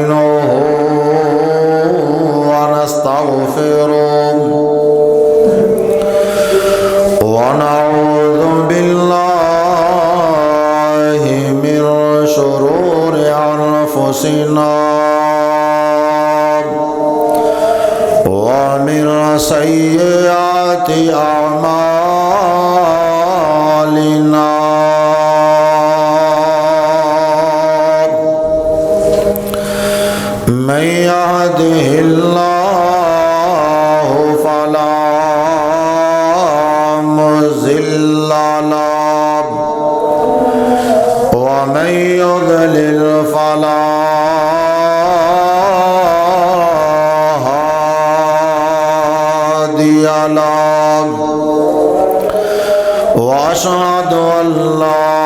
نستعينه ونستغفره ونعوذ بالله من شرور أنفسنا ومن سيئات أعمالنا من يهده الله فلا مضل له ومن يضلل فلا هادي له وأشهد أن لا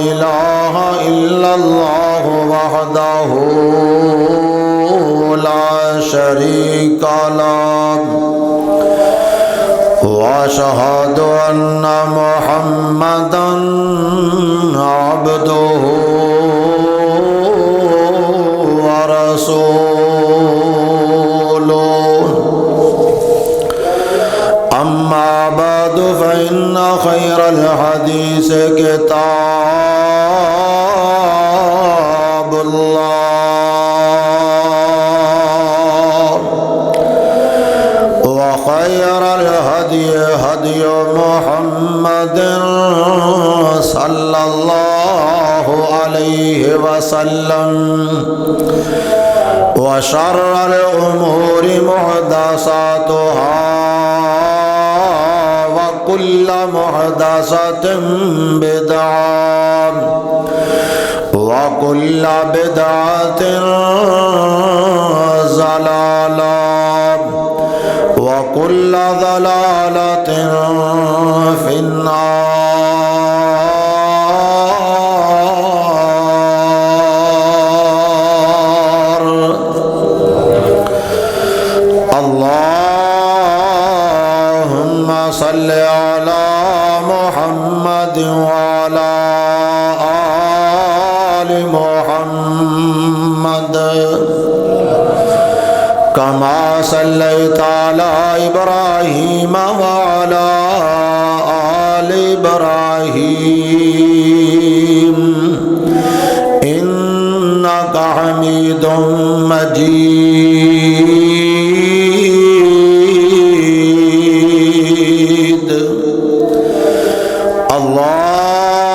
إله إلا الله وحده لا شريك له وأشهد أن محمدًا عبده ورسوله أما بعد فإن خير الحديث كتاب الله وخير الهدي هدي محمد صلى الله عليه وسلم وشر الأمور محدثاتها وكل محدثة بدعة وكل بدعة ضلالة وكل ضلالة في النار. اللهم صل على محمد وعلى آل محمد كما صليت على إبراهيم وعلى آل إبراهيم إنك حميد مجيد.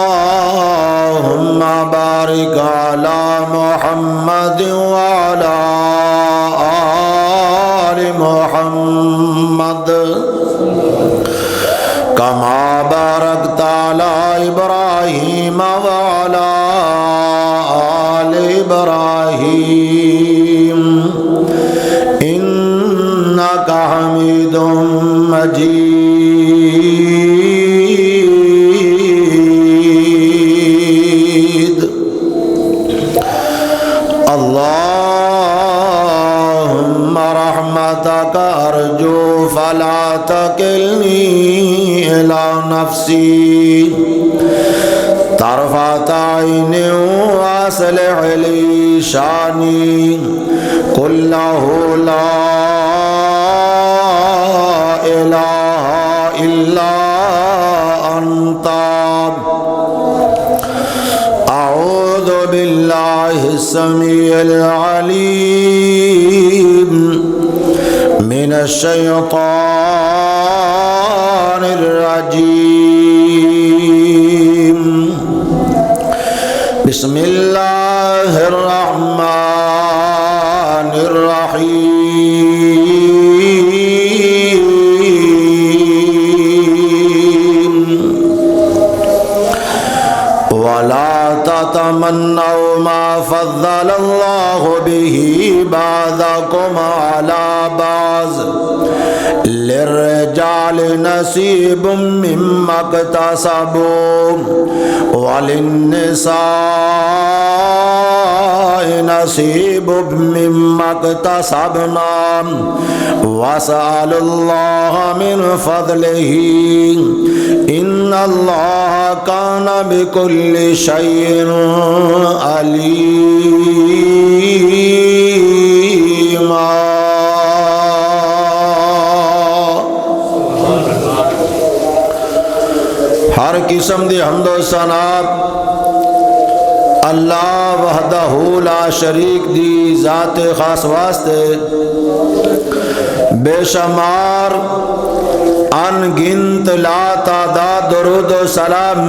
اللهم بارك على محمد وعلى آل محمد كما باركت على إبراهيم وعلى آل إبراهيم إنك حميد مجيد. اللهم رحمتك أرجو فلا تكلني إلى نفسي طرفة عين وأصلح لي شاني كله لا إله إلا أنت. أعوذ بالله السميع العليم من الشيطان الرجيم. بسم الله الرحمن الرحيم. ولا تتمنوا ما فضل الله به بعضكم على بعض للرجال نصيب مما اكتسبوا وللنساء نصيب مما اكتسبنا واسألوا الله من فضله إن الله كان بكل شيء عليم. قسم دی حمد و ثنا اللہ وحدہ لا شریک دی ذات خاص واسطے بے شمار ان گنت لا تعداد درود و سلام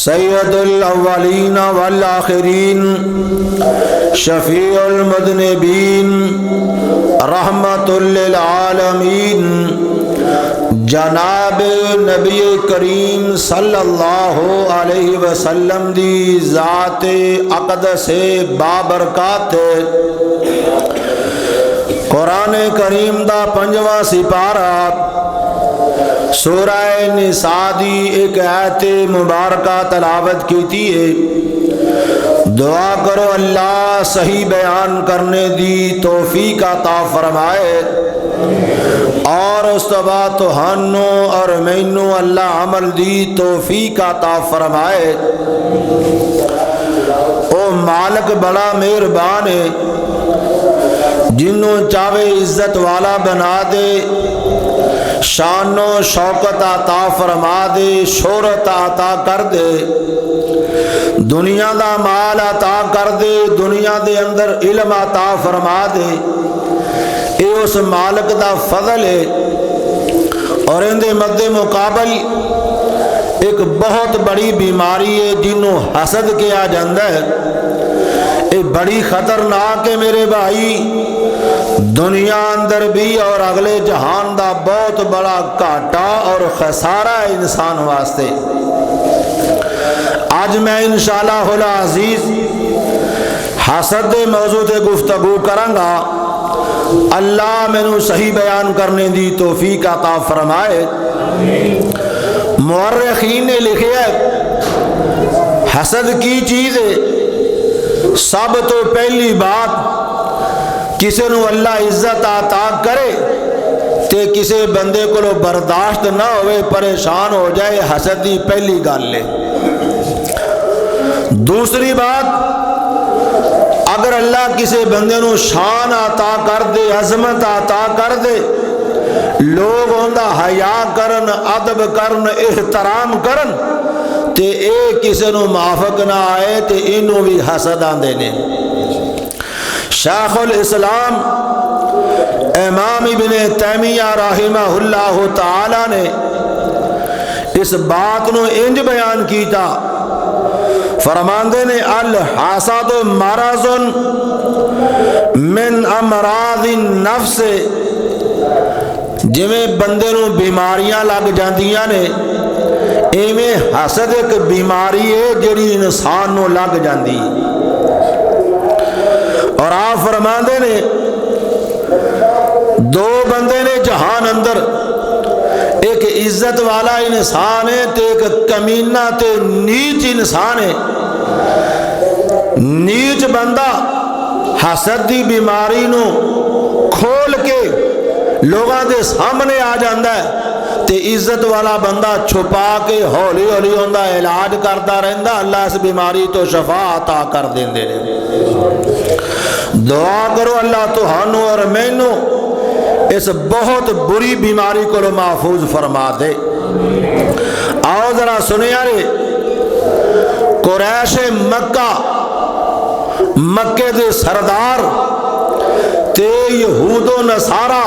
سید الاولین والآخرین شفیع المذنبین رحمت للعالمین جناب نبی کریم صلی اللہ علیہ وسلم دی ذات اقدس بابرکات قرآن کریم دا 5واں سپارہ سورہ نساء دی ایک آیت مبارکہ تلاوت کیتی ہے۔ دعا کرو اللہ صحیح بیان کرنے دی توفیق عطا فرمائے اور اس تو بعد تہانوں اور مینوں اللہ عمل دی توفیق عطا فرمائے۔ او مالک بڑا مہربان ہے، جنوں چاہے عزت والا بنا دے، شان و شوکت عطا فرما دے، شہرت عطا کر دے، دنیا دا مال عطا کر دے، دنیا دے اندر علم عطا فرما دے، اے اس مالک دا فضل ہے۔ اور ان دے مد مقابل ایک بہت بڑی بیماری ہے جنوں حسد کیا جاندہ ہے، اے بڑی خطرناک ہے میرے بھائی، دنیا اندر بھی اور اگلے جہان دا بہت بڑا گھاٹا اور خسارہ ہے انسان واسطے۔ آج میں انشاءاللہ العزیز حسد دے موضوع تے گفتگو کروں گا، اللہ مینوں صحیح بیان کرنے دی توفیق عطا فرمائے۔ مورخین نے لکھا ہے حسد کی چیز ہے، سب تو پہلی بات کسی نو اللہ عزت عطا کرے تے کسی بندے کو برداشت نہ ہوئے، پریشان ہو جائے، حسد دی پہلی گل ہے۔ دوسری بات، اگر اللہ کسی بندے نو شان عطا کر دے، عظمت عطا کر دے، لوگ اوندا حیا کرن، ادب کرن، احترام کرن، تے اے کسی نو معافق نہ آئے تے انہوں بھی حسد آندے نے۔ شیخ الاسلام امام ابن تیمیہ رحمہ اللہ تعالی نے اس بات نو انج بیان کیتا، فرماندے نے الحسد مرض من امراض النفس، جویں بندے نو بیماریاں لگ جاندیاں نے، ایویں حسد ایک بیماری ہے جڑی انسان نو لگ جاندی۔ اور آپ فرماندے نے دو بندے نے جہان اندر، ایک عزت والا انسان ہے تے ایک کمینہ تے نیچ انسان ہے۔ نیچ بندہ حسد دی بیماری نو کھول کے لوگاں دے سامنے آ جاندہ ہے، تے عزت والا بندہ چھپا کے ہولی ہولی ہوندا علاج کرتا رہندا، اللہ اس بیماری تو شفا عطا کر دیندے نے۔ دعا کرو اللہ تہانوں اور مینوں اس بہت بری بیماری کو محفوظ فرما دے۔ آؤ ذرا سنے یارے، قریش مکہ، مکے دے سردار تے یہود و نصارہ،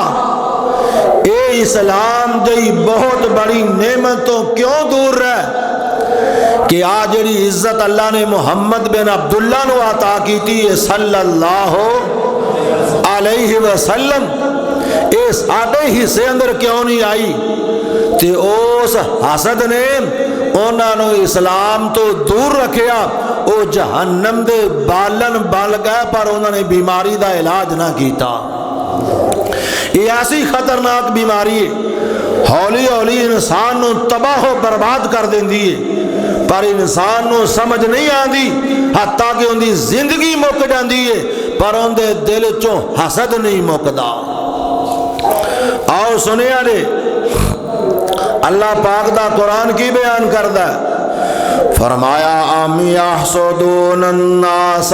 اے اسلام دی بہت بڑی نعمتوں کیوں دور رہ کہ آج جڑی عزت اللہ نے محمد بن عبداللہ نو عطا کیتی ہے صلی اللہ علیہ وسلم، اے ساڈے حصے اندر کیوں نہیں آئی؟ تے اس حسد نے انہاں نو اسلام تو دور رکھیا، او جہنم دے بالن بن گئے پر انہوں نے بیماری دا علاج نہ کیتا۔ یہ ایسی خطرناک بیماری ہے، ہولی ہولی انسان نو تباہ و برباد کر دیندی ہے، پر انسان نو سمجھ نہیں آندی، حتیٰ کہ ان دی زندگی مک جاندی ہے پر ان دے دل چوں حسد نہیں مکدا۔ آؤ سنے آلے، اللہ پاک دا قرآن کی بیان کردہ ہے، فرمایا ام یحسدون الناس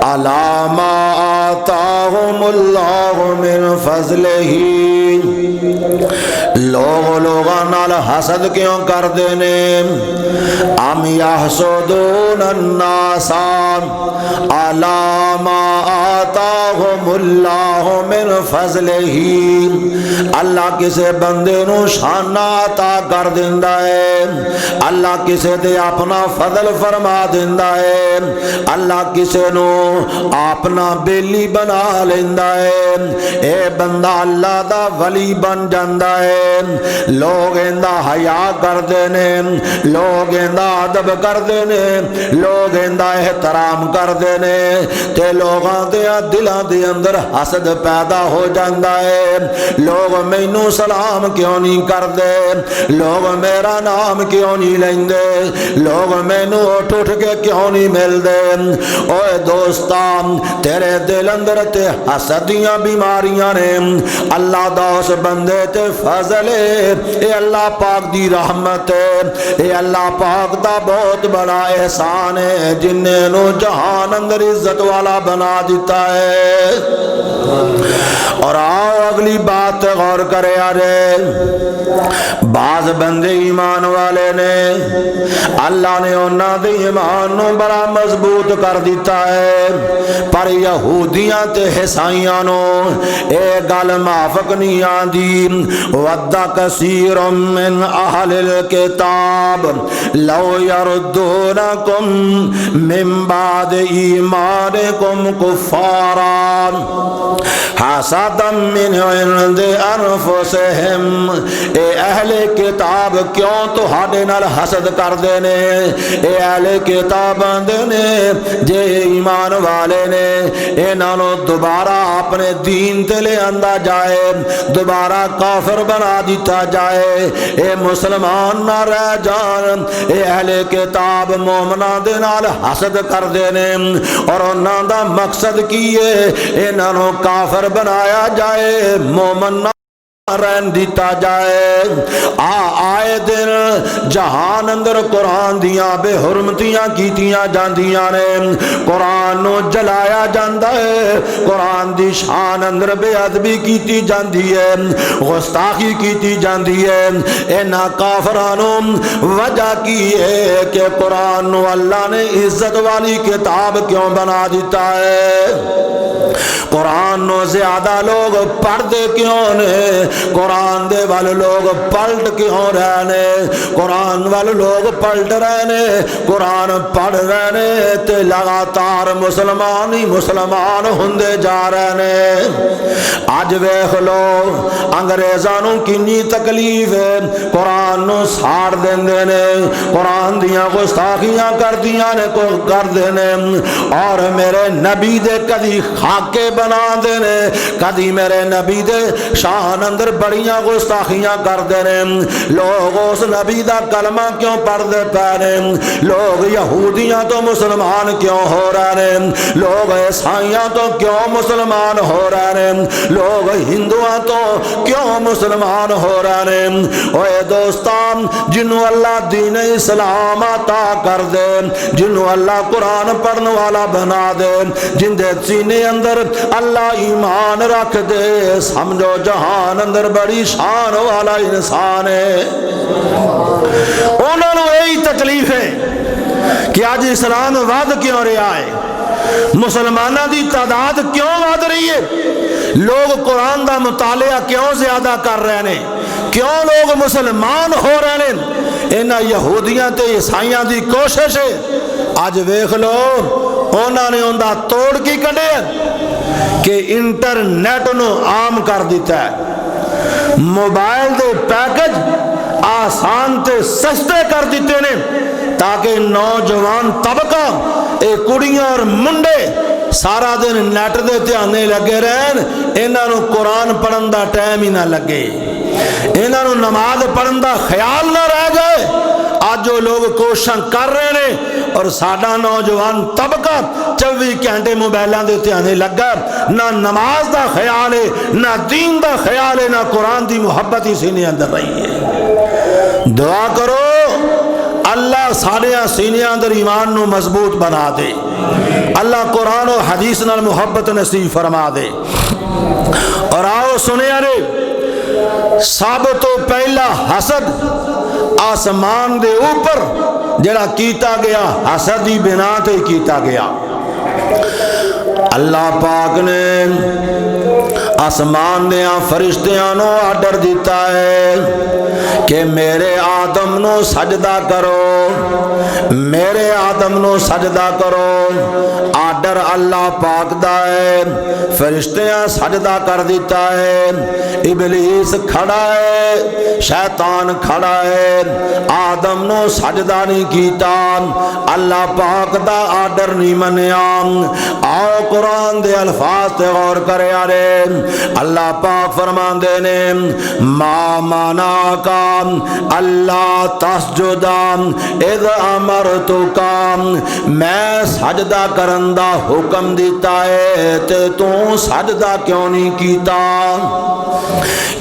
علی ما آتاہم اللہ من فضلہ لوگاں نال حسد کیوں کر دینے؟ ام یحسدون الناس علی ما آتاہم اللہ من فضلہ، اللہ کسے بندے نو شانہ عطا کر دیندا ہے، اللہ کسے تے اپنا فضل فرما دیندا ہے، اللہ کسے نو اپنا بیلی بنا لیندا ہے، اے بندہ اللہ دا ولی بن جاندا ہے۔ لوگ ایندا حیا کردے نے، لوگ ایندا ادب کردے نے، لوگ ایندا احترام کردے نے، تے لوگاں دے دلاں دے اندر حسد پیدا ہو جاندا ہے۔ لوگ مینوں سلام کیوں نہیں کردے؟ لوگ میرا نام کیوں نہیں لیندے؟ لوگ مینوں اٹھ اٹھ کے کیوں نہیں ملدے؟ اوے دوستا، تیرے دل اندر تے حسد دیاں بیماریاں نے، اللہ دا اس بندے تے فضل ہے، اے اللہ پاک دی رحمت ہے، اے اللہ پاک دا بہت بڑا احسان ہے، جن نے نو جہان اندر عزت والا بنا دیتا ہے۔ اور آؤ اگلی بات غور کرے آرے، بعض بندے ایمان والے نے، اللہ نے انہاں دے ایمان نو بڑا مضبوط کر دیتا ہے، پر یہودیاں تے عیسائیاں نو اے گل معافق نہیں آندی۔ وَدَّ كَثِيرٌ مِّنْ أَهْلِ الْكِتَابِ لَوْ يَرُدُّونَكُمْ مِنْ بَعْدِ إِيمَانِكُمْ كُفَّارًا حَسَدًا مِّنْ عِنْدِ أَنفُسِهِمْ، اے اہل کتاب کیوں تہاڈے نال حسد کر دینے؟ اے اہل کتاب آندے نے جے ایمان والے نے انہاں نو دوبارہ اپنے دین تے لے آندا جائے، دوبارہ کافر بنا دیتا جائے، اے مسلمان نہ رہ جان، اے اہل کتاب مومناں دے نال حسد کر دینے، اور انہاں دا مقصد کی ہے؟ انہاں نو کافر بنایا جائے، مومن نہ رہن دیتا جائے۔ آئے دن جہان اندر قرآن دیاں بے حرمتیاں کیتیاں جاندیاں نے، قرآن نو جلایا جاندا ہے، قرآن دی شان اندر بے ادبی کیتی جاندی ہے، گستاخی کیتی جاندی ہے۔ انہاں کافرانوں وجہ کی ہے کہ قرآن نو اللہ نے عزت والی کتاب کیوں بنا دیتا ہے؟ قرآن نو زیادہ لوگ پڑھ دے کیوں نے؟ قرآن دے والے لوگ پلٹ کیوں رہنے؟ قرآن والے لوگ پلٹ رہنے، قرآن پڑھ رہنے تے لگاتار مسلمان ہی مسلمان ہوندے جا رہنے۔ آج ویکھ لو انگریزانوں کنی تکلیف ہے، قرآن نو ساڑ دیندے نے، قرآن دیاں گستاخیاں کردیاں نے کر دینے، اور میرے نبی دے کدی خاکے بنا دینے، کدی میرے نبی دے شان اندر بڑیاں گستاخیاں کر دینے۔ لوگ اس نبی دا کلمہ کیوں پڑھ دے پہنے؟ لوگ یہودیاں تو مسلمان کیوں ہو رہے ہیں؟ لوگ عیسائیاں تو کیوں مسلمان ہو رہے ہیں؟ لوگ ہندوان تو کیوں مسلمان ہو رہے ہیں؟ اوے دوستان، جنہوں اللہ دین اسلام عطا کر دے، جنہوں اللہ قرآن پڑھنے والا بنا دے، جن دے سینے اندر اللہ ایمان رکھ دے، سمجھو جہان اندر بڑی شان والا انسان ہے۔ انہوں نے یہی تکلیف ہے کہ آج اسلام ود کیوں رہا ہے، مسلمانہ دی تعداد کیوں ود رہی ہے، لوگ قرآن دا مطالعہ کیوں زیادہ کر رہے ہیں، کیوں لوگ مسلمان ہو رہے ہیں؟ انہاں یہودیاں تے عیسائیاں دی کوشش ہے۔ آج ویکھ لو انہوں نے ان دا توڑ کی کڈے کہ انٹرنیٹ نو عام کر دیتا ہے، موبائل دے پیکج آسان تے سستے کر دیتے نے، تاکہ نوجوان طبقہ اے کڑیاں اور منڈے سارا دن نیٹ دے دھیانے لگے رہن، انہاں نو قرآن پڑھن دا ٹائم ہی نہ لگے، انہاں نو نماز پڑھن دا خیال نہ رہ جائے۔ آج جو لوگ کوششاں کر رہے ہیں اور ساڈا نوجوان طبقہ 24 گھنٹے موبائلاں دے دھیانے لگا، نہ نماز دا خیال ہے، نہ دین دا خیال ہے، نہ قرآن دی محبت ہی سینے اندر رہی ہے۔ دعا کرو اللہ سارے سینے اندر ایمان نو مضبوط بنا دے، اللہ قرآن و حدیث نال محبت نصیب فرما دے۔ اور آؤ سنے سب تو پہلا حسد آسمان دے اوپر جڑا کیتا گیا حسد دی بنا تے کیتا گیا۔ اللہ پاک نے آسمان دیا فرشتیاں نو آرڈر دیتا ہے کہ میرے آدم نو سجدہ کرو، میرے آدم نو سجدہ کرو۔ آرڈر اللہ پاک دا ہے، فرشتیاں سجدہ کر دیتا ہے، ابلیس کھڑا ہے، شیطان کھڑا ہے، آدم نو سجدہ نہیں کیتا، اللہ پاک دا آرڈر نہیں منیا۔ آؤ قرآن دے الفاظ تے غور کرے آرے، اللہ پاک فرمان دینے ما منعکا اللہ تسجدا اذ امرتکا، میں سجدہ کرندہ حکم دیتا ہے تے تو سجدہ کیوں نہیں کیتا؟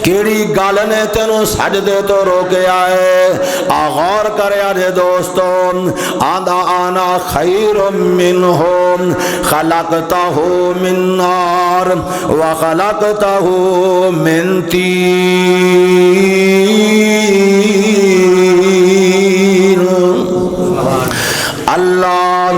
کیڑی گل نے تینوں سجدے تو روکے آئے؟ غور کرے آرے دوستو، آدھا آنا خیر منہ خلقتہ من نار وخلقتہ من تین۔ اللہ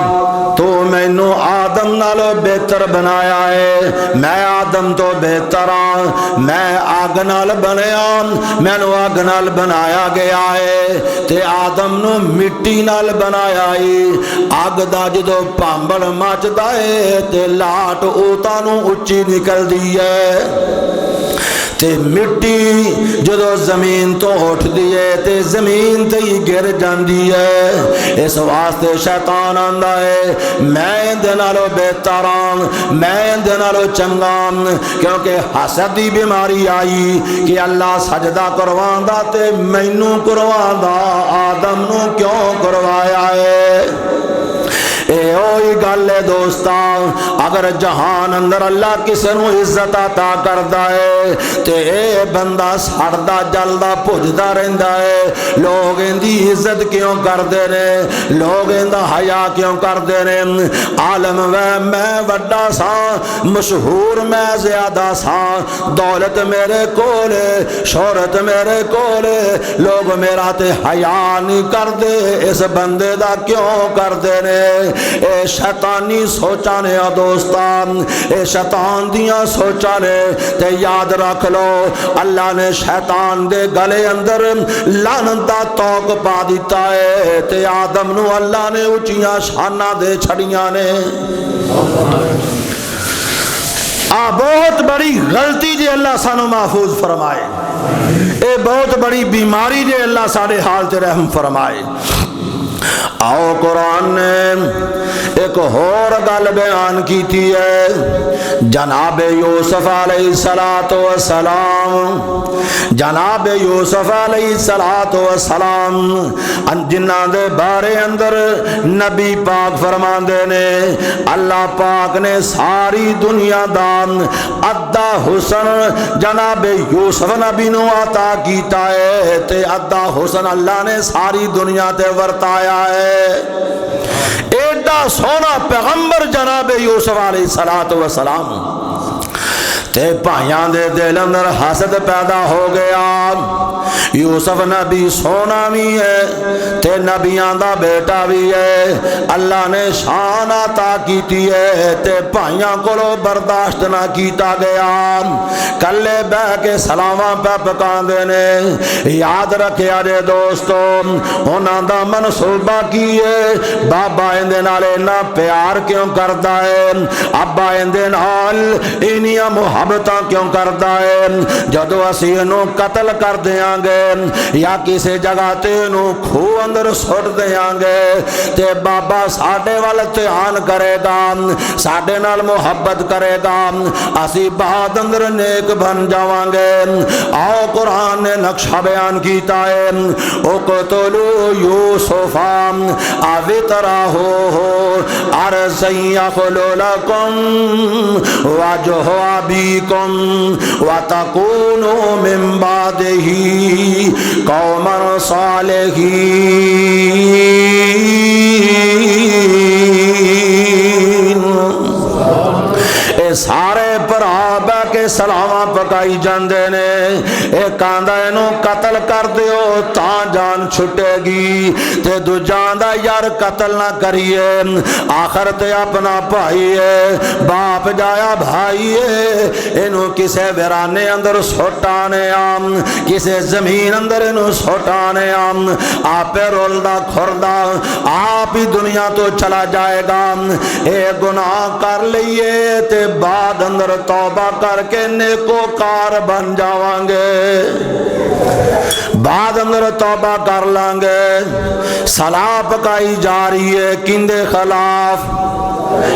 تو مینو آدم نالو بہتر بنایا ہے، میں آدم تو بہتر ہاں، میں آگ نال بنیا، مینو آگ نال بنایا گیا ہے، تے آدم نو مٹی نال بنایا ہے۔ آگ دا جدو پامبڑ مچدا ہے تے لاٹ اوتاں نو اچھی نکل دی ہے، تے مٹی جدو زمین تو اٹھ دیئے تے زمین تے ہی گر جاندی ہے۔ اس واسطے شیطان آندا ہے میں دے نالو بہتر ہاں، میں دے نالو چنگا ہاں، کیونکہ حسد دی بیماری آئی کہ اللہ سجدہ کرواندا تے مینوں کرواندا، آدم نو کیوں کروایا ہے؟ اے اوہی گل ہے دوستاں، اگر جہان اندر اللہ کسے نو عزت عطا کردا ہے تے اے بندہ سڑدا جلدا بھجدا رہندا ہے۔ لوگ اندی عزت کیوں کردے نے؟ لوگ اندا حیا کیوں کردے نے؟ عالم میں وڈا سا، مشہور میں زیادہ سا، دولت میرے کولے، شہرت میرے کولے، لوگ میرا تے حیا نہیں کردے، اس بندے دا کیوں کردے نے؟ اے شیطانی سوچا نے دوستان، اے شیطان دیاں سوچا نے، تے یاد رکھ لو اللہ نے شیطان دے گلے اندر لعنت دا توق پا دیتا ہے، تے آدم نو اللہ نے اچھیاں شانہ دے چھڑیاں نے۔ بہت بڑی غلطی جے اللہ سانو محفوظ فرمائے، اے بہت بڑی بیماری جے اللہ ساڑے حال تے رحم فرمائے۔ آؤ قرآن نے ایک اور گل بیان کی تھی ہے، جناب یوسف علیہ السلام، جناب یوسف علیہ السلام جنہ دے بارے اندر نبی پاک فرماندے نے اللہ پاک نے ساری دنیا دا ادھا حسن جناب یوسف نبی نو عطا کیتا ہے، تے ادھا حسن اللہ نے ساری دنیا تے ورتایا ہے۔ ایڈا سونا پیغمبر جناب یوسف علیہ السلام، تے پائیاں دے دل اندر حسد پیدا ہو گیا۔ یوسف نبی سونا بھی ہے تے نبیاں دا بیٹا بھی ہے، اللہ نے شان عطا کیتی ہے تے پائیاں کولو برداشت نہ کیتا گیا، کلے بہ کے سلاواں پہ پکاندے نے۔ یاد رکھیا جے دوستو انہاں دا منصوبہ کی ہے، بابا اندے نال اتنا پیار کیوں کردا ہے، ابا اندے نال انیاں محبتاں کیوں کردا ہے؟ جدو اسی انہوں قتل کر دیاں گے یا کسی جگہ تے انہوں کھو اندر سٹ دیاں گے تے بابا ساڑے والا تیان کرے گا، ساڑے نال محبت کرے گا، اسی بعد اندر نیک بن جاواں گے۔ آؤ قرآن نے نقشہ بیان کیتا ہے، اقتلوا یوسف او اطرحوہ ارضا یخل لکم وجہ ابیکم وتکونوا من بعدہ قوما صالحین۔ اے سارے پرا بہ کے سلاواں پکائی جاندے نے، ایک آندا اینوں قتل کر دیو تاں جان چھٹے گی، تے دوجا آندا یار قتل نہ کریے، آخر تے اپنا بھائی ہے، باپ جایا بھائی ہے، اینوں کسے ویرانے اندر سٹانے آم، کسے زمین اندر اینوں سٹانے آم، آپ رولدا کھردا آپ ہی دنیا تو چلا جائے گا، اے گناہ کر لئیے تے بعد اندر توبہ کر کے نیکوکار بن جاواں گے، بعد اندر توبہ کر لانگے۔ صلاح پکائی جا رہی ہے کندے خلاف؟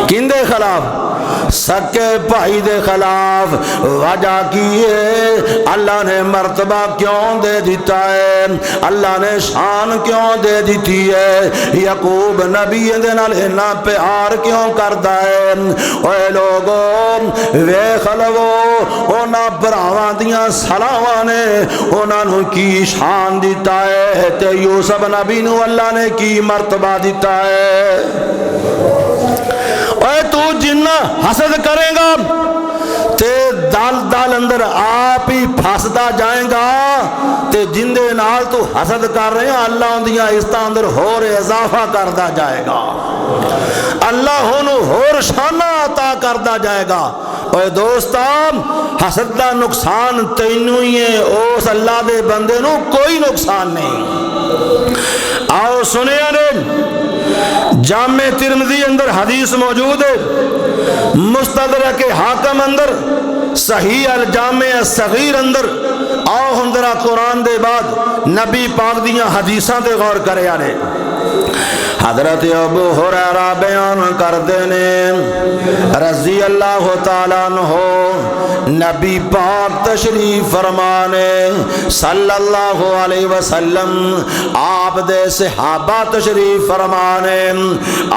کندے خلاف؟ سکے بھائی دے خلاف۔ وجہ کی ہے؟ اللہ نے مرتبہ کیوں دے دیتا ہے؟ اللہ نے شان کیوں دے دیتی ہے؟ یعقوب نبی دے نال اتنا پیار کیوں کردا ہے؟ اے لوگوں ویکھ لو انہاں بھراواں دیاں سلاواں نے انہاں نو کی شان دیتا ہے تے یوسف نبی نو اللہ نے کی مرتبہ دیتا ہے۔ اے تو جنہ حسد کرے گا تے دال دال اندر آپ ہی پھسدا جائیں گا، تے جندے نال تو حسد کر رہے ہیں اللہ اندیاں عزتاں اندر ہور اضافہ کردا جائے گا، اللہ انہوں ہور شانہ عطا کردا جائے گا۔ اے دوستان حسد دا نقصان تینوں ہی ہے، اس اللہ دے بندے نو کوئی نقصان نہیں۔ آؤ سنیا نے جامع ترمذی اندر حدیث موجود ہے، مستدرک حاکم اندر، صحیح الجامع الصغیر اندر، آؤ ہم ذرا قرآن دے بعد نبی پاک دیاں حدیثاں تے غور کرے آنے۔ حضرت ابو ہریرہ بیان کردے نے رضی اللہ تعالیٰ عنہ، نبی پاک تشریف فرمانے صلی اللہ علیہ وسلم، آپ دے صحابہ تشریف فرمانے،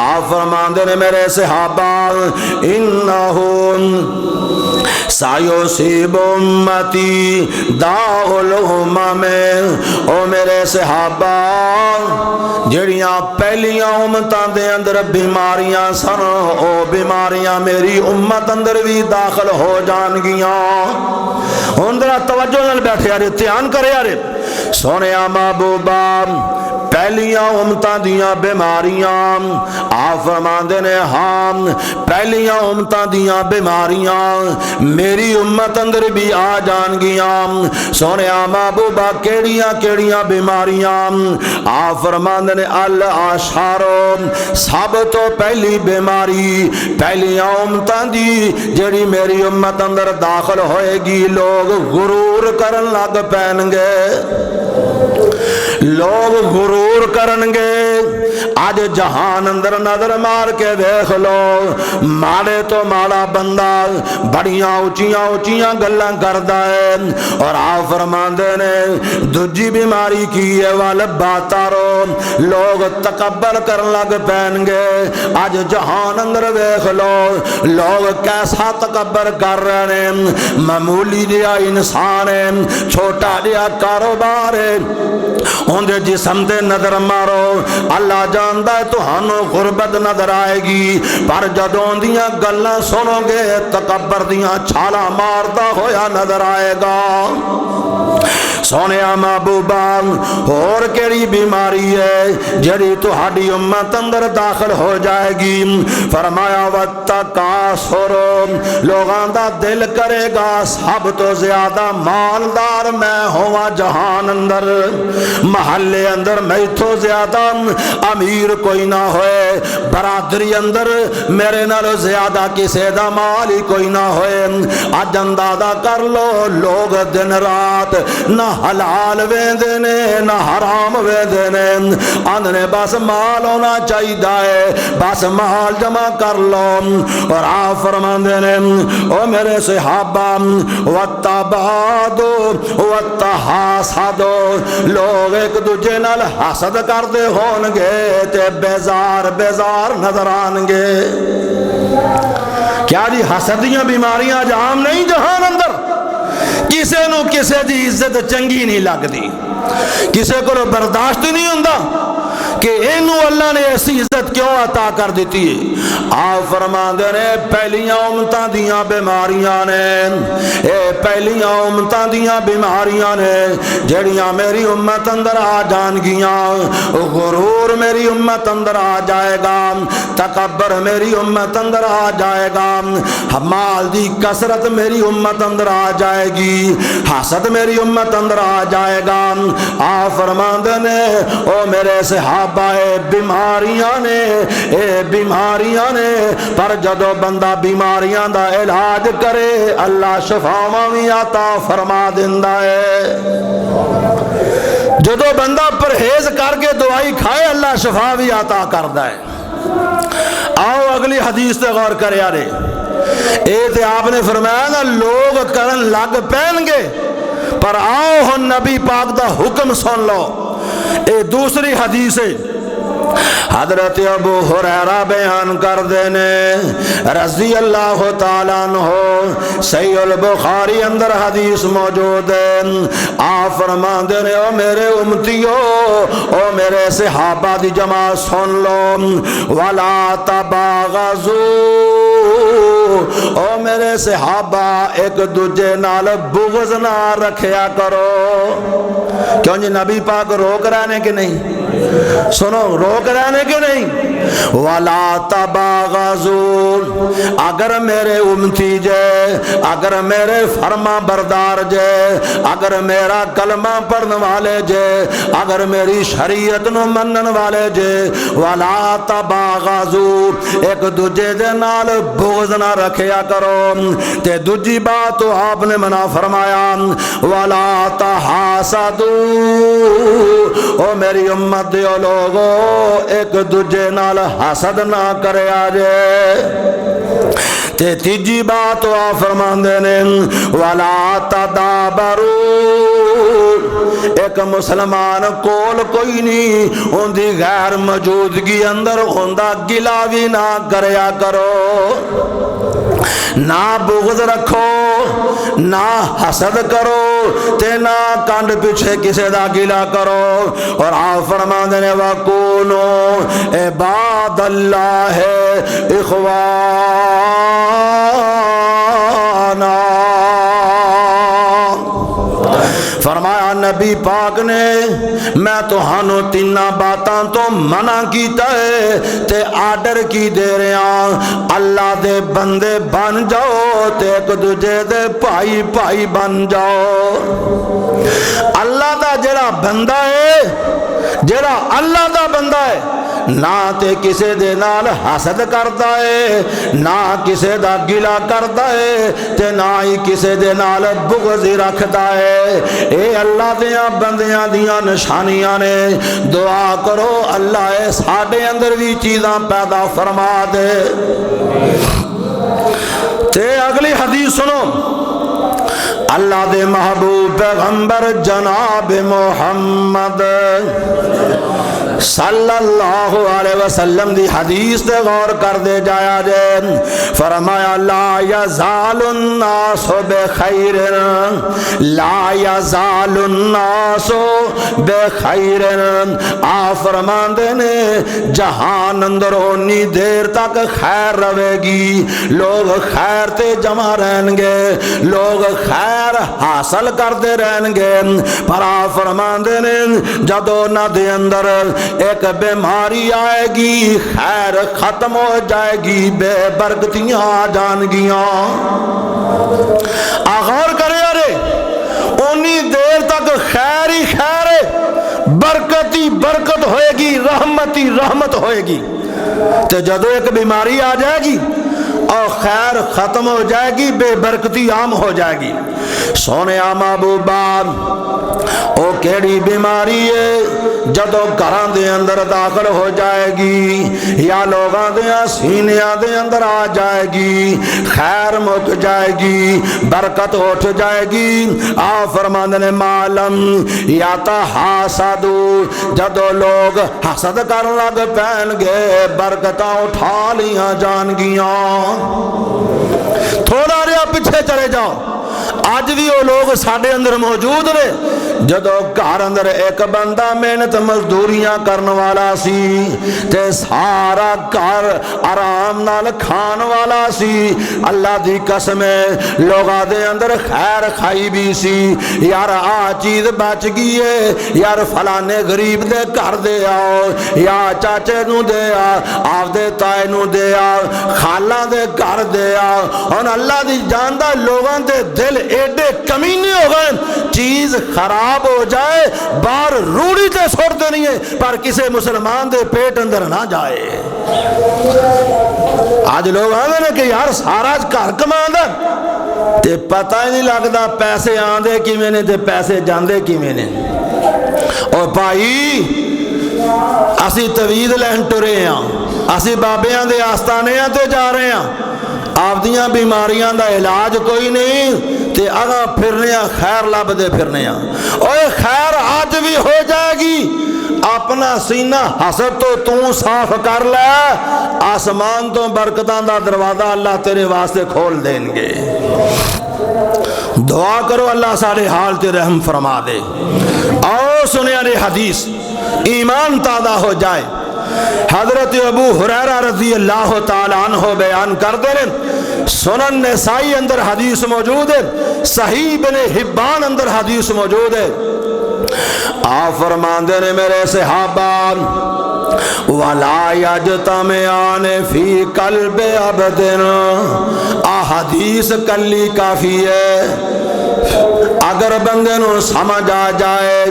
آپ فرماندے نے میرے صحابہ انہم سایوسیب امتی داء الامم، او میرے صحابہ جڑیاں پہلیاں امتاں دے اندر بیماریاں سن، او بیماریاں میری امت اندر بھی داخل ہو جان گیاں۔ ہن ذرا توجہ نال بیٹھے یارے، دھیان کرے یارے، سونیا محبوبہ پہلیاں امتاں دیاں بیماریاں، آپ فرماندے نے ہاں پہلیاں امتاں دیاں بیماریاں میری امت اندر بھی آ جان گیاں۔ سونیا محبوبہ کیڑیاں کیڑیاں بیماریاں؟ آپ فرماندے نے الاشارو، سب تو پہلی بیماری پہلیاں امتاں دی جڑی میری امت اندر داخل ہوئے گی، لوگ غرور کرن لگ پین گے، لوگ غرور کرنگے۔ آج جہان اندر نظر مار کے دیکھ لو، ماڑے تو ماڑا بندہ بڑیاں اونچیاں اونچیاں گلاں کردا ہے، اور آپ فرماندے نے دوجی بیماری کی ہے والباتارو، لوگ تکبر کرن لگ پین گے۔ آج جہان اندر دیکھ لو لوگ کیسا تکبر کر رہے ہیں، معمولی جہا انسان ہے، چھوٹا جہا کاروبار ہے، اندے جسم دے نظر مارو، اللہ جاندا ہے تہانوں غربت نظر آئے گی، پر جدوں دیاں گلاں سنو گے تکبر دیاں چھالاں ماردا ہویا نظر آئے گا۔ سونیا محبوبہ اور کیڑی بیماری ہے جڑی تہاڈی امت اندر داخل ہو جائے گی؟ فرمایا وَالتَّکَاثُرُ، لوگاں دا دل کرے گا سب تو زیادہ مالدار میں ہوا جہان اندر، محلے اندر میں تو زیادہ امیر کوئی نہ ہوئے، برادری اندر میرے نالو زیادہ کسے دا مال ہی کوئی نہ ہوئے۔ اج اندازہ کر لو لوگ دن رات نہ حلال ویندے نے نہ حرام ویندے نے، آندھنے بس مال ہونا چاہیے، بس مال جمع کر لو۔ اور آپ فرماندے نے او میرے صحابہ وَاتَّبَادُ وَاتَّحَاسَدُ، لوگ ایک دوجے نال حسد کردے ہون گے تے بیزار بیزار نظر آن گے۔ کیا جی حسدیاں بیماریاں آج عام نہیں جہان اندر؟ کسے نو کسے دی عزت چنگی نہیں لگ دی، کسے کو برداشت نہیں ہوندا، کہ اینو اللہ نے ایسی عزت کیوں عطا کر دیتی ہے؟ آپ فرماندے نے پہلیاں امتاں دیاں بیماریاں نے، اے پہلیاں امتاں دیاں بیماریاں نے جڑیاں میری امت اندر آ جان گیاں۔ غرور میری امت اندر آ جائے گا، تکبر میری امت اندر آ جائے گا، مال دی کثرت میری امت اندر آ جائے گی، حسد میری امت اندر آ جائے گا۔ آپ فرماندے نے او میرے صحابہ بیماریاں نے، اے بیماریاں نے، پر جدو بندہ بیماریاں دا علاج کرے اللہ شفاواں وی عطا فرما دیندا ہے۔ جدو بندہ پرہیز کر کے دوائی کھائے اللہ شفا بھی عطا کردا ہے۔ آؤ اگلی حدیث تے غور کرے یارے، اے تے آپ نے فرمایا نا لوگ کرن لگ پین گے، پر آؤ ہن نبی پاک دا حکم سن لو۔ اے دوسری حدیث ہے، حضرت ابو ہریرہ بیان کر دینے رضی اللہ تعالیٰ عنہ، صحیح البخاری اندر حدیث موجود ہے۔ آپ فرما دینے او میرے امتیو، او میرے صحابہ دی جماعت سن لو، وَلَا تَبَاغَضُوا، او میرے صحابہ ایک دوجے نال بغض نہ رکھیا کرو۔ کیوں جی نبی پاک روک رہنے کہ نہیں؟ سنو روک رہنے کیوں نہیں؟ وَلَا تَبَاغَضُوا، اگر میرے امتی جے، اگر میرے فرما بردار جے، اگر میرا کلمہ پڑھنے والے جے، اگر میری شریعت نو منن والے جے، وَلَا تَبَاغَضُوا، ایک دوجے دے نال بغض نہ رکھیا کرو۔ تے دوجی بات تو آپ نے منع فرمایا وَلَا تَحَاسَدُوا، او میری امت دیو لوگو ایک دوجے نال حسد نہ کرے آجے۔ تے تیجی بات تو آپ فرماندے نے وَلَا تَدَابَرُوا، ایک مسلمان کول کوئی نہیں ان دی غیر موجودگی اندر ہوندہ گلا بھی نہ کریا کرو، نہ بغض رکھو، نہ حسد کرو، تے نہ کانڈ پیچھے کسے دا گلا کرو۔ اور آپ فرما دینے وَكُونُوا عِبَادَ اللَّهِ إِخْوَانًا، فرمایا نبی پاک نے میں تہانوں تینہ باتاں تو منع کیتا ہے تے آرڈر کی دے رہے ہیں اللہ دے بندے بن جاؤ تے ایک دوجے دے بھائی بھائی بن جاؤ۔ اللہ دا جڑا بندہ ہے، جڑا اللہ دا بندہ ہے، نہ تے کسے دے نال حسد کرتا ہے، نہ کسے دا گلا کرتا ہے، تے نہ ہی کسے دے نال بغض رکھتا ہے۔ اے اللہ دیاں بندیاں دیاں نشانیاں نے، دعا کرو اللہ اے ساڈے اندر بھی چیزاں پیدا فرما دے۔ تے اگلی حدیث سنو، اللہ دے محبوب پیغمبر جناب محمد صلی اللہ علیہ وسلم دی حدیث دے غور کر دے جایا جے، فرمایا لا یزال الناس بخیر، لا یزال الناس بخیر، آپ فرماندے نے جہان اندر ہونی دیر تک خیر رہے گی، لوگ خیر تے جمع رہن گے، لوگ خیر حاصل کرتے رہن گے، پر آپ فرماندے نے جدو نہ دے اندر ایک بیماری آئے گی خیر ختم ہو جائے گی، بے برکتیاں آ جان گیاں۔ غور کرے ارے انی دیر تک خیر ہی خیر ہے، برکت ہی برکت ہوئے گی، رحمت ہی رحمت ہوئے گی، تو جدو ایک بیماری آ جائے گی اور خیر ختم ہو جائے گی، بے برکتی عام ہو جائے گی۔ سونے محبوبہ او کیڑی بیماری ہے جدو گھراں دے اندر داخل ہو جائے گی یا لوگاں دے سینیاں دے اندر آ جائے گی، خیر مک جائے گی، برکت اٹھ جائے گی۔ آپ فرماندے نے معلم یا تحاسدو، جدو لوگ حسد کر لگ پین گے برکتاں اٹھا لیاں جان گیاں۔ تھوڑا رہا پیچھے چلے جاؤ، اج بھی وہ لوگ ساڈے اندر موجود نے جدو گھر اندر ایک بندہ محنت مزدوریاں کرن والا سی تے سارا گھر آرام نال کھان والا سی، اللہ دی قسم ہے لوگاں دے اندر خیر خائی بھی سی، یار آ چیز بچ گئی ہے، یار فلانے غریب دے گھر دے آؤ، یا چاچے نو دے آ، آپ دے تائے نو دے آ، خالہ دے گھر دے آ۔ اور اللہ دی جاندا لوگاں دے دل ایڈے کمینے ہو گئے، چیز خراب ہو جائے باہر روڑی تے سٹ دینی ہے پر کسے مسلمان دے پیٹ اندر نہ جائے۔ آج لوگ آندے کہ یار سارا گھر کماندا تے پتہ ہی نہیں لگدا پیسے آندے کیویں نے تے پیسے جاندے کیویں نے۔ اور بھائی اسی توید لین ٹرے ہاں، اسی بابیاں دے آستانیاں تے جا رہے ہاں، آپ دیاں بیماریاں دا علاج کوئی نہیں تے اگاں پھرنے ہاں خیر لب دے پھرنے ہاں۔ اوے خیر آج بھی ہو جائے گی، اپنا سینہ حسد تو صاف کر لے، آسمان تو برکتاں دا دروازہ اللہ تیرے واسطے کھول دیں گے۔ دعا کرو اللہ سارے حال تے رحم فرما دے۔ آؤ سنیا نے حدیث ایمان تازہ ہو جائے۔ حضرت ابو ہریرہ رضی اللہ تعالیٰ عنہ بیان کر دے رہے، سنن نسائی اندر حدیث موجود ہے، صحیح ابن حبان اندر حدیث موجود ہے۔ آپ فرماندے نے میرے صحابہ وَلَا يَجْتَمِعَانِ فِي قَلْبِ عَبْدٍ، حدیث کلی کافی ہے، اگر بندے نو سمجھ آ جائے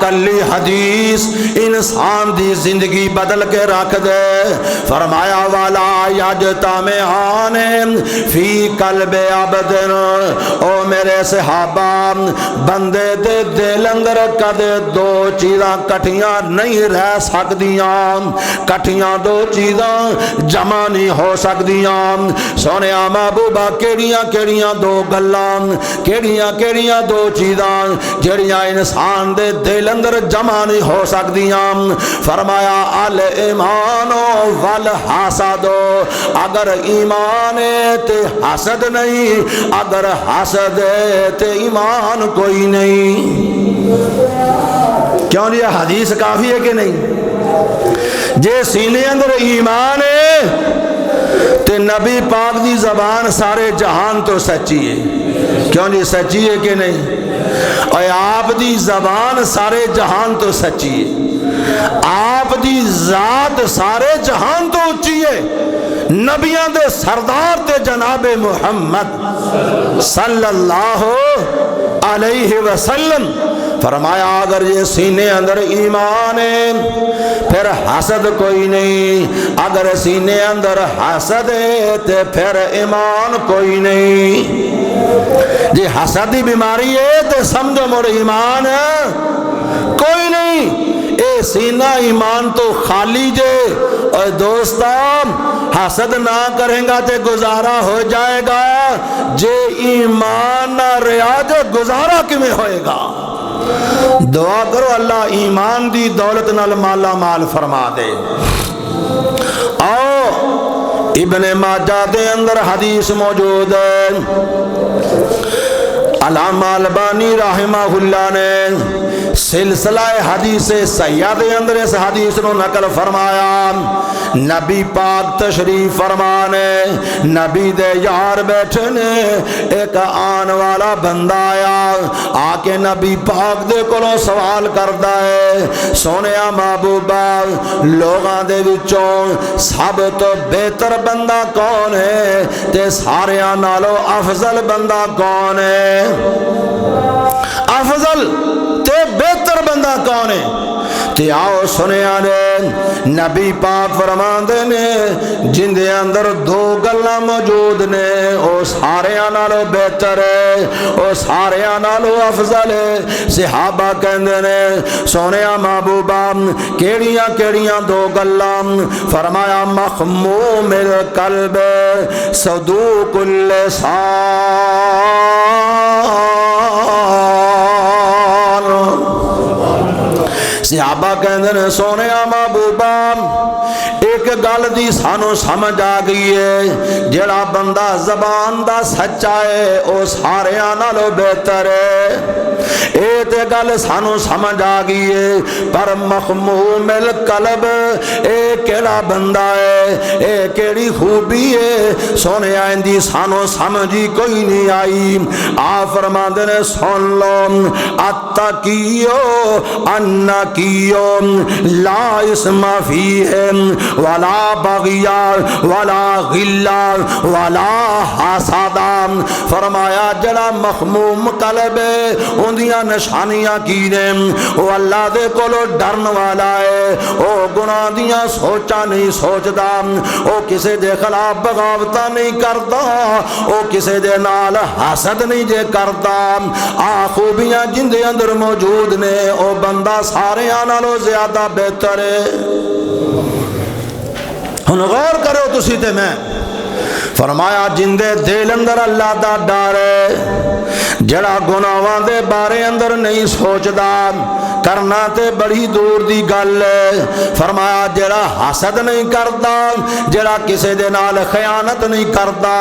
کلی حدیث انسان دی زندگی بدل کے رکھ دے۔ فرمایا وَلَا يَجْتَمِعَانِ فِي قَلْبِ عَبْدٍ، او میرے صحابہ بندے دے دل اندر کدے دو چیزاں کٹھیاں نہیں رہ سکدیاں، کٹھیاں دو چیزاں جمع نہیں ہو سکدیاں۔ سونیا محبوبہ کیڑیاں کیڑیاں دو گلاں، کیڑیاں کیڑیاں دو چیزاں جڑیاں انسان دے دل اندر جمع نہیں ہو سکدیاں۔ فرمایا الایمان والحسد، اگر ایمان ہے تے حسد نہیں، اگر حسد ہے تے ایمان کوئی نہیں۔ کیوں یہ حدیث کافی ہے کہ نہیں؟ جے سینے اندر ایمان ہے تے نبی پاک دی زبان سارے جہان تو سچی ہے، کیوں جی سچی ہے کہ نہیں؟ اور آپ دی زبان سارے جہان تو سچی ہے، آپ دی ذات سارے جہان تو اچھی ہے، نبیاں دے سردار تے جناب محمد صلی اللہ علیہ وسلم۔ فرمایا اگر یہ سینے اندر ایمان ہے پھر حسد کوئی نہیں، اگر سینے اندر حسد ہے تو پھر ایمان کوئی نہیں۔ جی حسد دی بیماری ہے تو سمجھو مر ایمان ہے کوئی نہیں، اے سینہ ایمان تو خالی جے۔ اور دوستان حسد نہ کریں گا تے گزارا ہو جائے گا، جے ایمان نہ رہا تے گزارا کیویں ہوئے گا؟ دعا کرو اللہ ایمان دی دولت نال مالا مال فرما دے۔ آؤ ابن ماجہ دے اندر حدیث موجود ہے، علامہ البانی رحمہ اللہ نے سلسلہ حدیث صحیحہ دے اندر اس حدیث نو نقل فرمایا۔ نبی پاک تشریف فرمانے، نبی دے یار بیٹھے نے، ایک آن والا بندہ آیا، آ کے نبی پاک دے کولوں سوال کردا ہے، سونیا محبوبہ لوگاں دے وچوں سب تو بہتر بندہ کون ہے تے ساریاں نالوں افضل بندہ کون ہے؟ افضل تے بہتر بندہ کون ہے؟ تے آؤ سنیا نے نبی پاک فرماندے نے جن دے اندر دو گلاں موجود نے او سارے نالوں بہتر ہے، او سارے نالوں افضل ہے۔ صحابہ کہندے نے سونیا محبوبہ کیڑیاں کیڑیاں دو گلاں؟ فرمایا مخموم القلب صدوق اللسان۔ صحابہ کہندے نے سونیا محبوبہ ایک ایک گل دی سانو سمجھ آ گئی ہے، جڑا بندہ زبان دا سچا ہے او ساریاں نالوں بہتر ہے، اے تے گل سانو سمجھ آ گئی ہے۔ پر مخموم القلب اے کیڑا بندہ ہے، اے کیڑی خوبی ہے، سونے آئندی سانو سمجھی کوئی نہیں آئی۔ آپ فرماندے نے سن لو، اتقیو النقیو لا اسم فیہ ولا بغیا ولا غلا ولا حسد۔ فرمایا جڑا مخموم قلب ہے اندیاں نشانیاں کی نے، وہ اللہ دے کولو ڈرن والا ہے، وہ گناہ دیاں سوچاں نہیں سوچدا، وہ کسے دے خلاف بغاوتاں نہیں کردا، وہ کسے دے نال حسد نہیں جے کردا۔ آ خوبیاں جن دے اندر موجود نے او بندہ سارے نالوں زیادہ بہتر ہے۔ ہن غور کرو تسی تے میں، فرمایا جن دے دل اندر اللہ دا ڈر ہے، جڑا گناہاں دے بارے اندر نہیں سوچدا، کرنا تے بڑی دور دی گل ہے۔ فرمایا جڑا حسد نہیں کردا، جڑا کسے دے نال خیانت نہیں کردا،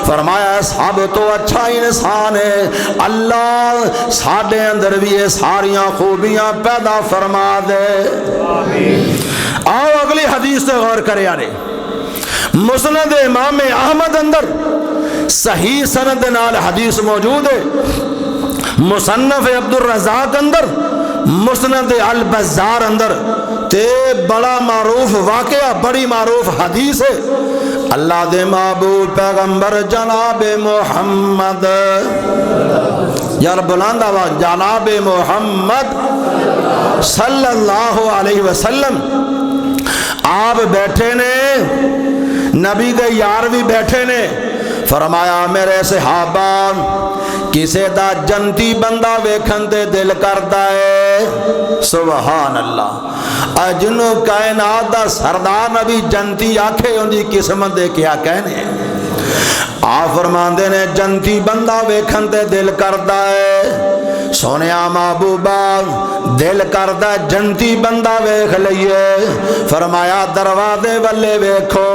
فرمایا سب تو اچھا انسان ہے۔ اللہ ساڈے اندر بھی یہ ساریاں خوبیاں پیدا فرما دے۔ آؤ اگلی حدیث تے غور کرے یارے، مسند امام احمد اندر صحیح سند نال حدیث موجود ہے، مصنف عبد الرزاق اندر، مسند البزار اندر، تے بڑا معروف واقعہ، بڑی معروف حدیث ہے۔ اللہ دے محبوب پیغمبر جناب محمد، یار بلند آواز، جناب محمد صلی اللہ علیہ وسلم آپ بیٹھے نے، نبی دے یار بھی بیٹھے نے، فرمایا میرے صحابہ کسے دا جنتی بندہ ویکھن تے دل کردا ہے، سبحان اللہ، اجنو کائنات دا سردار نبی جنتی آکھے ان دی قسمت دے کیا کہنے۔ آپ فرماندے نے جنتی بندہ ویکھن تے دل کردا ہے، سونیا محبوبہ دل کردہ جنتی بندہ ویکھ لئیے۔ فرمایا دروازے والے ویکھو،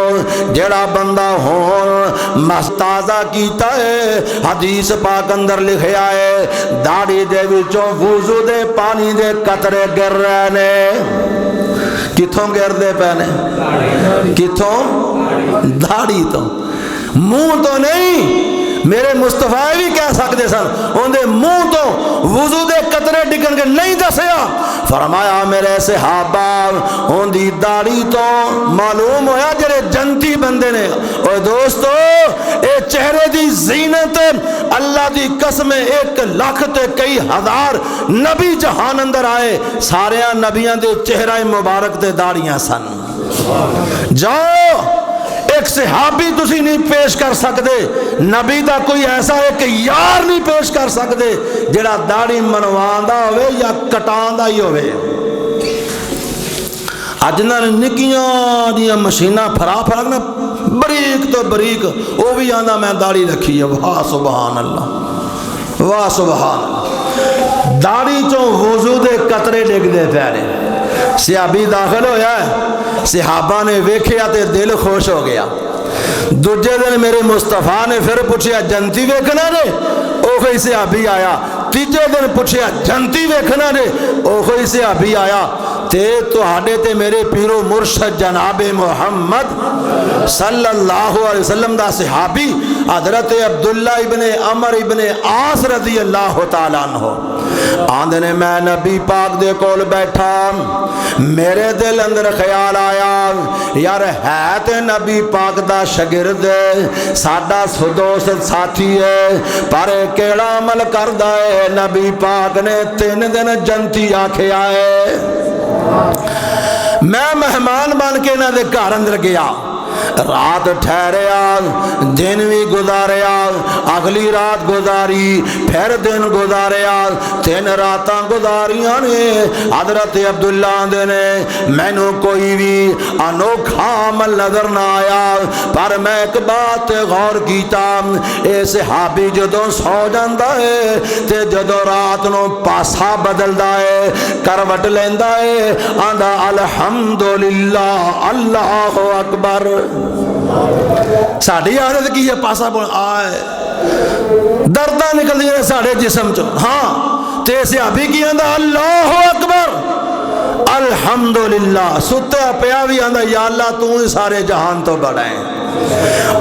جڑا بندہ ہون مستازہ کیتا ہے، حدیث پاک اندر لکھیا ہے داڑھی دے وچوں وضو دے پانی دے قطرے گر رہے نے، کتھوں گر دے پہنے، کتھوں؟ داڑھی تو، منہ تو نہیں۔ میرے مصطفیٰ بھی کہہ سکتے سن ان دے منہ تو وضو دے قطرے ڈگن کے نہیں دسیا۔ فرمایا میرے صحابہ ان دی داڑھی تو معلوم ہویا جڑے جنتی بندے نے۔ اور دوستو اے چہرے دی زینت اللہ دی قسم 1,00,000 تے کئی ہزار نبی جہان اندر آئے، سارے نبیاں دے چہرہ مبارک تے داڑیاں سن۔ جاؤ ایک صحابی تسی نہیں پیش کر سکتے، نبی دا کوئی ایسا ایک یار نہیں پیش کر سکتے جڑا داڑھی منواندا ہوئے یا کٹاندا ہی ہوئے۔ اجنا نکیاں دیاں مشینہ پھرا پھرا بریک تو بریک، وہ بھی آنا میں داڑھی رکھی ہے، واہ سبحان اللہ، واہ سبحان اللہ۔ داڑھی چوں وضو دے قطرے ڈگ دے پیارے، صحابی داخل ہویا ہے، صحابہ نے ویکھیا تے دل خوش ہو گیا۔ دوجے دن میرے مصطفیٰ نے پھر پوچھیا جنتی ویکھنا نے، او کوئی صحابی آیا۔ تیجے دن پوچھیا جنتی ویکھنا نے، او کوئی صحابی آیا۔ تے تہاڈے تے میرے پیرو مرشد جناب محمد صلی اللہ علیہ وسلم دا صحابی حضرت عبداللہ ابن عمر ابن عاص رضی اللہ تعالیٰ عنہ آندے نے میں نبی پاک دے کول بیٹھا، میرے دل اندر خیال آیا یار ہے تے نبی پاک دا شاگرد ساڈا دوست ساتھی ہے، پر کیڑا عمل کردا ہے؟ نبی پاک نے 3 دن جنتی آکھیا ہے۔ میں مہمان بن کے انہاں دے گھر اندر گیا، رات ٹھہریا دن بھی گزاریا اگلی رات گزاری پھر دن گزاریا 3 راتاں گزاریاں نے حضرت عبداللہ آندے نے مینوں کوئی بھی انوکھا عمل نظر نہ آیا پر میں ایک بات غور کیتا اے صحابی جدوں سو جاندا ہے تے جدوں رات نو پاسا بدلدا ہے کروٹ لیندا ہے آندا الحمدللہ اللہ اکبر ساڈی عادت کی ہے پاسا آئے درداں نکل دیا ساڑھے جسم چ ہاں تے صحابی کی آندا اللہ اکبر الحمدللہ ستا پیا بھی آندا یا اللہ تو ہی سارے جہان تو بڑا ہے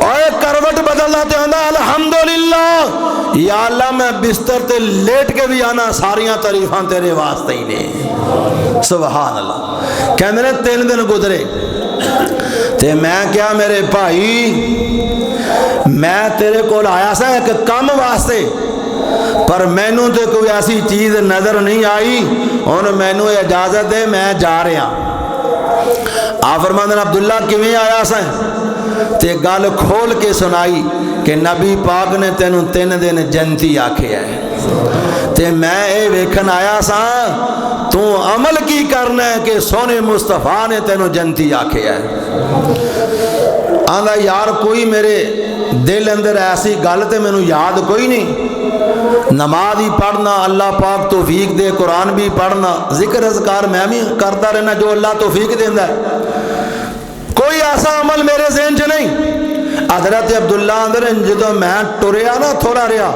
اور کروٹ بدلنا تے آندا الحمدللہ یا اللہ میں بستر تے لیٹ کے بھی آنا ساریاں تعریفاں تیرے واسطے ہی نے سبحان اللہ کہندے نے 3 دن گزرے تے میں کیا میرے بھائی میں تیرے کول آیا سا ایک کام واسطے پر مینوں تے کوئی ایسی چیز نظر نہیں آئی ہن مینوں اجازت دے میں جا رہا آپ فرماندے نے عبداللہ کیویں آیا سا تے گل کھول کے سنائی کہ نبی پاک نے تینوں 3 دن جنتی آکھیا ہے تے میں اے ویکھن آیا سا تو عمل کی کرنا ہے کہ سونے مصطفیٰ نے تینوں جنتی آکھیا ہے آندا یار کوئی میرے دل اندر ایسی گل تے مینوں یاد کوئی نہیں نماز ہی پڑھنا اللہ پاک توفیق دے قرآن بھی پڑھنا ذکر اذکار میں بھی کرتا رہنا جو اللہ توفیق دیندا ہے کوئی ایسا عمل میرے ذہن چ نہیں حضرت عبداللہ اندر جدوں میں ٹریا نا تھوڑا رہا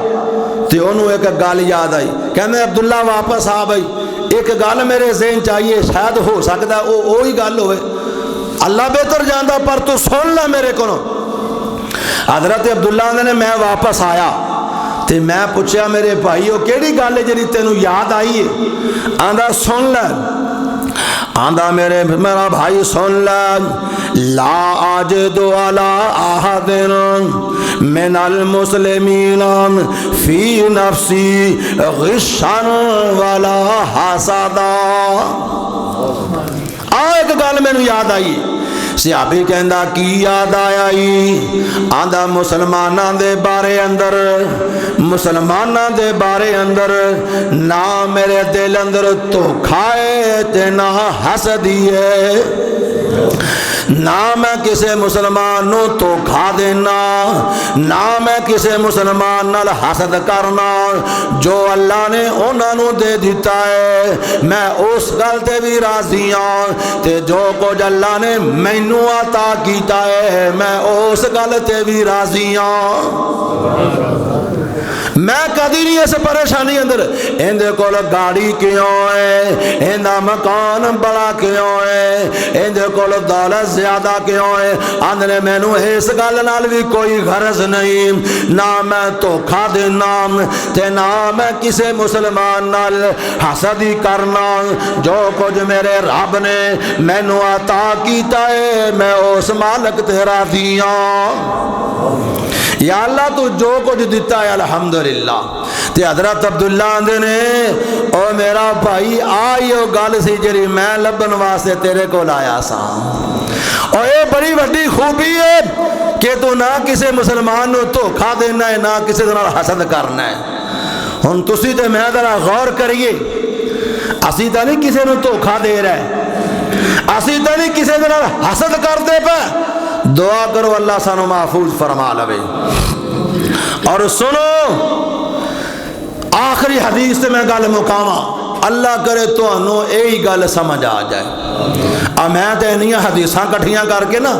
تے انہوں ایک گل یاد آئی کہنے عبداللہ واپس آ بھائی ایک گل میرے ذہن چاہیے شاید ہو سکتا ہے وہی گل ہوئے اللہ بہتر جاندا پر تو سن لے میرے کو حضرت عبداللہ نے میں واپس آیا تے میں پوچھا میرے بھائی وہ کیڑی گل ہے جڑی تینوں یاد آئی ہے آندا سن لے آندا میرا بھائی سن لے لا اجد علی احد من المسلمین فی نفسی غشا ولا حسدا ایک گل مینوں یاد آئی صحابی کہندا کی یاد آیا آندا مسلماناں دے بارے اندر نہ میرے دل اندر دھوکھا ہے تے نہ حسدی ہے نہ میں کسے مسلمان نو دھوکھا دینا نہ میں کسے مسلمان نال حسد کرنا جو اللہ نے انہاں نو دے دیتا ہے میں اس گل تے بھی راضی ہاں تے جو کچھ اللہ نے مینوں عطا کیتا ہے میں اس گل تے بھی راضی ہاں میں کدی نہیں اس پریشانی اندر اندے کول گاڑی کیوں ہے اندا مکان بڑا کیوں ہے اندے کول دولت زیادہ کیوں ہے اندرے مینوں اس گل نال بھی کوئی غرض نہیں نہ میں دھوکھا دینا تے نہ میں کسے مسلمان نال حسدی کرنا جو کچھ میرے رب نے مینوں عطا کیتا ہے میں اس مالک تے راضی ہاں یا اللہ تو جو کچھ دیتا ہے الحمدللہ تے حضرت عبداللہ آندے نے او میرا بھائی آئی او گل سی جری میں لبن واسطے تیرے کو لایا سا اور یہ بڑی وڈی خوبی ہے کہ تو نہ کسے مسلمان نو دھوکھا دینا ہے نہ کسے دے نال حسد کرنا ہے ہن تسی تے میں ذرا غور کریے اسی تے نہیں کسے نو دھوکھا دے رہے اسی تے نہیں کسے دے نال حسد کردے پے دعا کرو اللہ سانو محفوظ فرما لوے اور سنو آخری حدیث سے میں گل مقاما اللہ کرے تو انو ایہی گل سمجھ آ جائے میں تے انہی حدیثاں کٹھیاں کر کے نا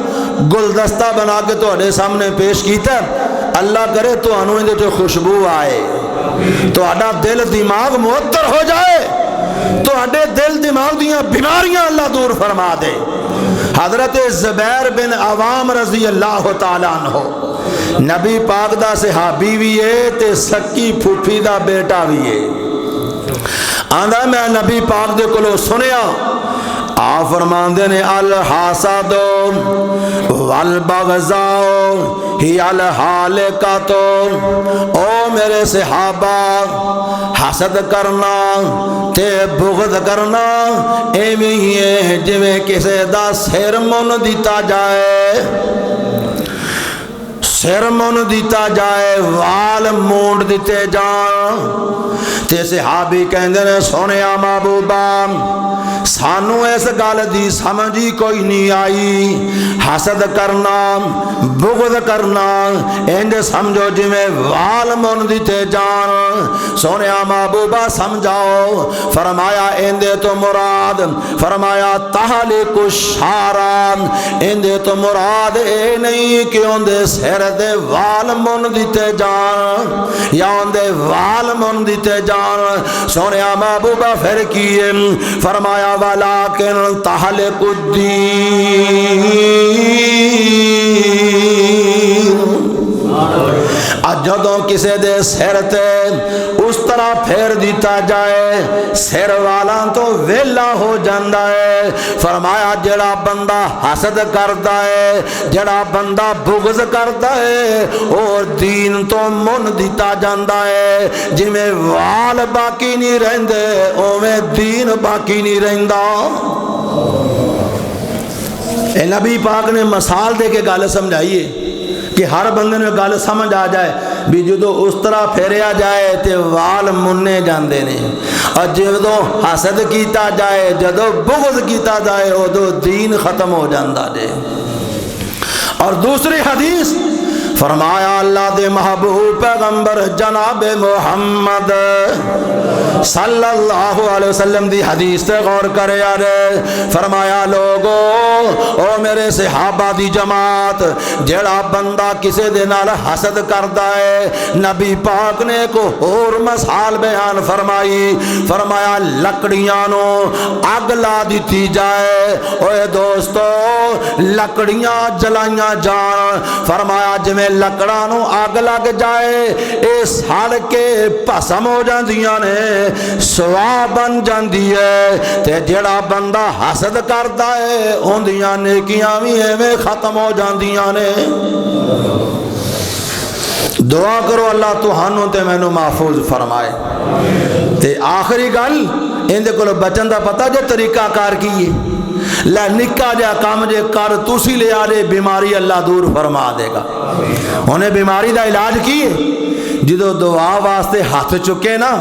گلدستہ بنا کے تواڈے سامنے پیش کیتا اللہ کرے تو انو اندے تے خوشبو آئے تواڈا دل دماغ معطر ہو جائے تواڈے دل دماغ دیاں بیماریاں اللہ دور فرما دے حضرت زبیر بن عوام رضی اللہ تعالیٰ عنہ نبی پاک دا صحابی بھی ہے تے سکی پھوپھی دا بیٹا بھی ہے آندہ میں نبی پاک دے کلو سنیا آپ فرماندے نے الحاسد والبغضاء ہی الحالقۃ او میرے صحابہ حسد کرنا تے بغض کرنا ایویں ہی ہے جویں کسے دا سر من دیتا جائے سر من دیتا جائے وال مونڈ دیتے جان تے صحابی کہندے نے سونیا محبوبا سانو اس گل دی سمجھی کوئی نہیں آئی حسد کرنا بغض کرنا انج سمجھو جی میں وال من دیتے جان سونیا محبوبہ سمجھاؤ فرمایا اندے تو مراد فرمایا تحلق الشاران اندے تو مراد اے نہیں کہ اندے سر دے وال من دیتے جان یا اندے وال من دیتے جان سونیا محبوبہ پھر کیے فرمایا ولیکن تحلق الدین جدوں کسے دے سر تے اس طرح پھیر دیتا جائے سر والا تو ویلا ہو جاندہ ہے فرمایا جڑا بندہ حسد کرتا ہے جڑا بندہ بغض کرتا ہے اور دین تو من دیتا جاندہ ہے جی میں وال باقی نہیں رہندے او میں دین باقی نہیں رہندا اے نبی پاک نے مثال دے کے گل سمجھائیے کہ ہر بندے نے گل سمجھ آ جائے بھی جدو اس طرح پھیریا جائے تے وال مننے جاندے نے اور جدو حسد کیتا جائے جدو بغض کیتا جائے ادو دین ختم ہو جاندہ جے اور دوسری حدیث فرمایا اللہ دے محبوب پیغمبر جناب محمد صلی اللہ علیہ وسلم دی حدیث تے غور کرے یارے فرمایا لوگو او میرے صحابہ دی جماعت جڑا بندہ کسے دے نال حسد کردا ہے نبی پاک نے کو اور مثال بیان فرمائی فرمایا لکڑیاں نو اگ لا دیتی جائے اوے دوستو لکڑیاں جلائیاں جان فرمایا جویں لکڑاں نو اگ لگ جائے اے سڑ کے پسم ہو جاندیاں نے سوا بن جاندی ہے تے جڑا بندہ حسد کردا ہے اوندیاں نیکیاں بھی ایویں ختم ہو جاندیاں نے دعا کرو اللہ تہانوں تے مینوں محفوظ فرمائے تے آخری گل اندے کولوں بچن دا پتہ جے طریقہ کار کی لے نکا جا کام جے کر تسی لے آ جے بیماری اللہ دور فرما دے گا انہیں بیماری دا علاج کیے جدو دعا واسطے ہاتھ چکے نا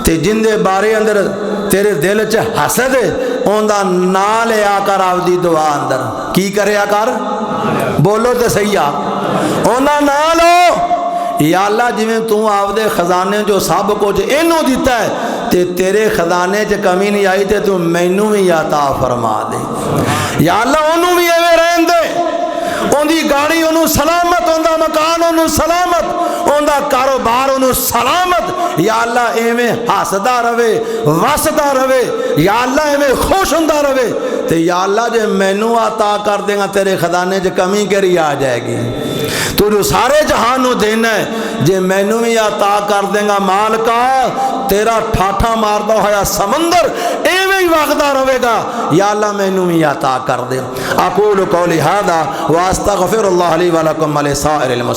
تے جن دے بارے اندر تیرے دل چ حسد ہے ان دا نا لے آ کر آو دی دعا اندر کی کرے آ کر بولو تے صحیح آ ان دا نا لو یا اللہ جویں تو آو دے خزانے جو سب کچھ اینوں دیتا ہے تے تیرے خزانے چ کمی نہیں آئی تے تو مینوں بھی عطا فرما دے یا اللہ انہوں بھی ایویں رہن دے ان دی گاڑی انہوں سلامت ان دا مکان انہوں سلامت ان دا کاروبار انہوں سلامت یا اللہ ایویں ہسدا رہے وسدا رہے یا اللہ ایویں خوش ہوندا رہے تے یا اللہ جے مینوں عطا کر دے گا تیرے خزانے چ کمی کری آ جائے گی تو جو سارے جہان نو دینا ہے جے مینوں بھی عطا کر دے گا مالکا تیرا ٹھاٹھا ماردا ہویا سمندر ایویں ہی وگدا رہے گا یا اللہ مینوں بھی عطا کر دے اقول قولی ھذا واستغفر اللہ لی ولکم ولسائر المسلمین